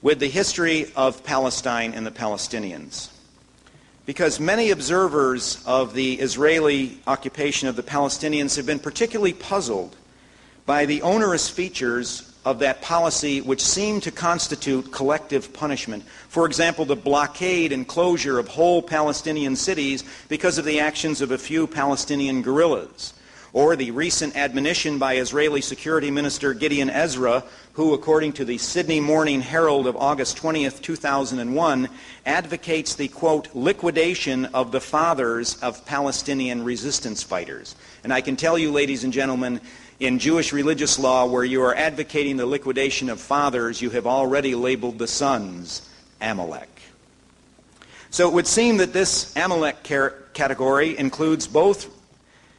with the history of Palestine and the Palestinians. Because many observers of the Israeli occupation of the Palestinians have been particularly puzzled by the onerous features of that policy which seem to constitute collective punishment. For example, the blockade and closure of whole Palestinian cities because of the actions of a few Palestinian guerrillas, or the recent admonition by Israeli Security Minister Gideon Ezra, who, according to the Sydney Morning Herald of August 20th, 2001, advocates the, quote, liquidation of the fathers of Palestinian resistance fighters. And I can tell you, ladies and gentlemen, in Jewish religious law, where you are advocating the liquidation of fathers, you have already labeled the sons Amalek. So it would seem that this Amalek category includes both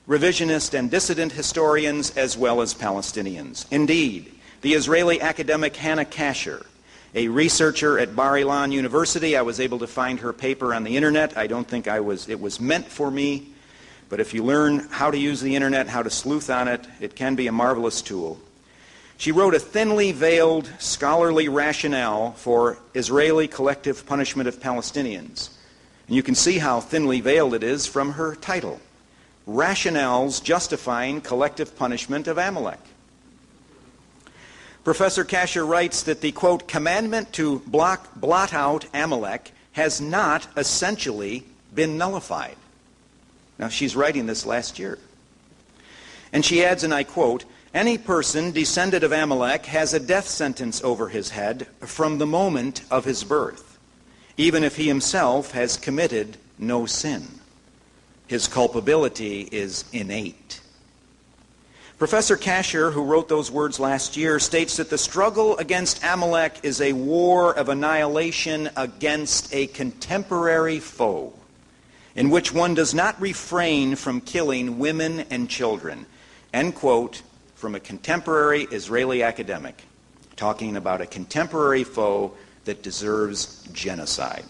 revisionist and dissident historians as well as Palestinians. Indeed, the Israeli academic Hannah Kasher, a researcher at Bar-Ilan University, I was able to find her paper on the internet. I don't think it was meant for me. But if you learn how to use the internet, how to sleuth on it, it can be a marvelous tool. She wrote a thinly veiled scholarly rationale for Israeli collective punishment of Palestinians. And you can see how thinly veiled it is from her title, Rationales Justifying Collective Punishment of Amalek. Professor Kasher writes that the, quote, commandment to blot out Amalek has not essentially been nullified. Now, she's writing this last year. And she adds, and I quote, any person descended of Amalek has a death sentence over his head from the moment of his birth, even if he himself has committed no sin. His culpability is innate. Professor Kasher, who wrote those words last year, states that the struggle against Amalek is a war of annihilation against a contemporary foe, in which one does not refrain from killing women and children. End quote from a contemporary Israeli academic talking about a contemporary foe that deserves genocide.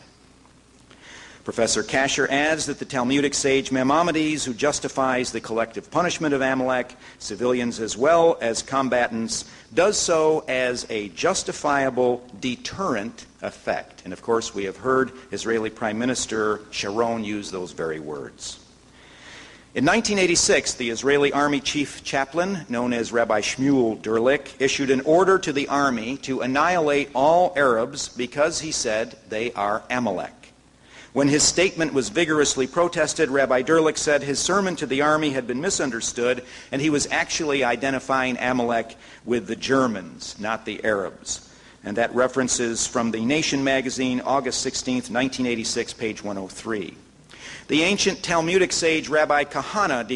Professor Kasher adds that the Talmudic sage Maimonides, who justifies the collective punishment of Amalek, civilians as well as combatants, does so as a justifiable deterrent effect. And of course, we have heard Israeli Prime Minister Sharon use those very words. In 1986, the Israeli Army Chief Chaplain, known as Rabbi Shmuel Durlik, issued an order to the army to annihilate all Arabs because he said they are Amalek. When his statement was vigorously protested, Rabbi Durlik said his sermon to the army had been misunderstood, and he was actually identifying Amalek with the Germans, not the Arabs. And that reference is from the Nation magazine, August 16th, 1986, page 103. The ancient Talmudic sage Rabbi Kahana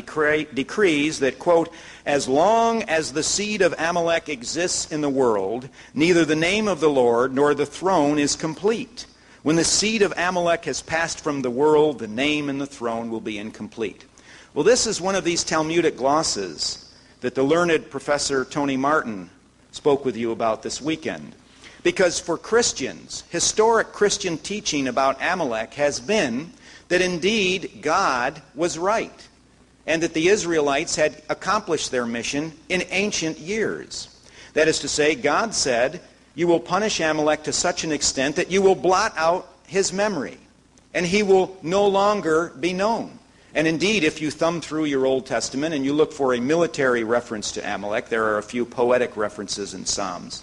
decrees that, quote, as long as the seed of Amalek exists in the world, neither the name of the Lord nor the throne is complete. When the seed of Amalek has passed from the world, the name and the throne will be incomplete. Well, this is one of these Talmudic glosses that the learned Professor Tony Martin spoke with you about this weekend. Because for Christians, historic Christian teaching about Amalek has been that indeed God was right, and that the Israelites had accomplished their mission in ancient years. That is to say, God said, you will punish Amalek to such an extent that you will blot out his memory, and he will no longer be known. And indeed, if you thumb through your Old Testament and you look for a military reference to Amalek, there are a few poetic references in Psalms.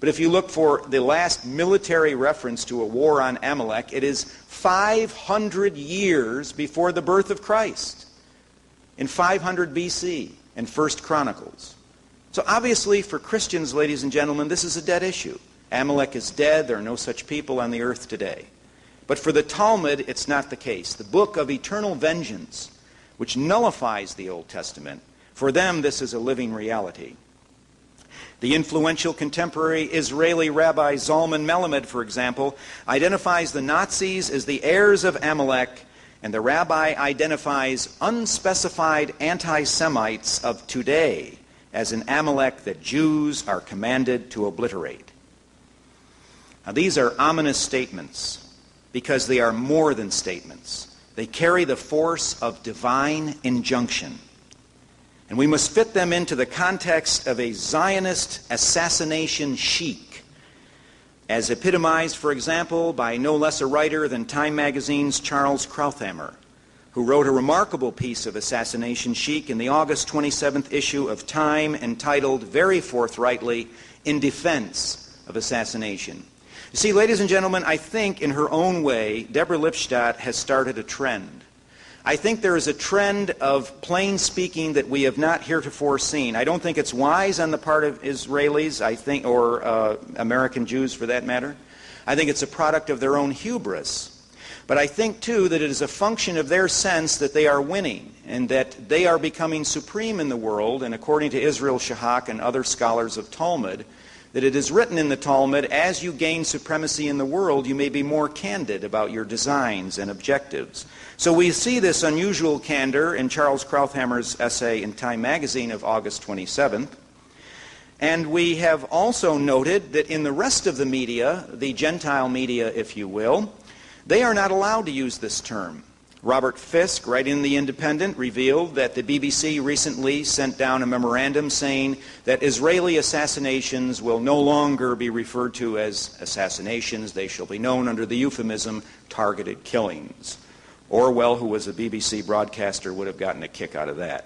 But if you look for the last military reference to a war on Amalek, it is 500 years before the birth of Christ, in 500 BC, in 1 Chronicles. So obviously for Christians, ladies and gentlemen, this is a dead issue. Amalek is dead. There are no such people on the earth today. But for the Talmud, it's not the case. The book of eternal vengeance, which nullifies the Old Testament, for them this is a living reality. The influential contemporary Israeli Rabbi Zalman Melamed, for example, identifies the Nazis as the heirs of Amalek, and the rabbi identifies unspecified anti-Semites of today as an Amalek that Jews are commanded to obliterate. Now, these are ominous statements because they are more than statements. They carry the force of divine injunction. And we must fit them into the context of a Zionist assassination chic as epitomized, for example, by no less a writer than Time magazine's Charles Krauthammer, who wrote a remarkable piece of assassination chic in the August 27th issue of Time entitled very forthrightly, In Defense of Assassination. You see, ladies and gentlemen, I think in her own way, Deborah Lipstadt has started a trend. I think there is a trend of plain speaking that we have not heretofore seen. I don't think it's wise on the part of Israelis, or American Jews for that matter. I think it's a product of their own hubris. But I think, too, that it is a function of their sense that they are winning and that they are becoming supreme in the world, and according to Israel Shahak and other scholars of Talmud, that it is written in the Talmud, as you gain supremacy in the world, you may be more candid about your designs and objectives. So we see this unusual candor in Charles Krauthammer's essay in Time magazine of August 27th. And we have also noted that in the rest of the media, the Gentile media, if you will, they are not allowed to use this term. Robert Fisk, writing in The Independent, revealed that the BBC recently sent down a memorandum saying that Israeli assassinations will no longer be referred to as assassinations. They shall be known under the euphemism targeted killings. Orwell, who was a BBC broadcaster, would have gotten a kick out of that.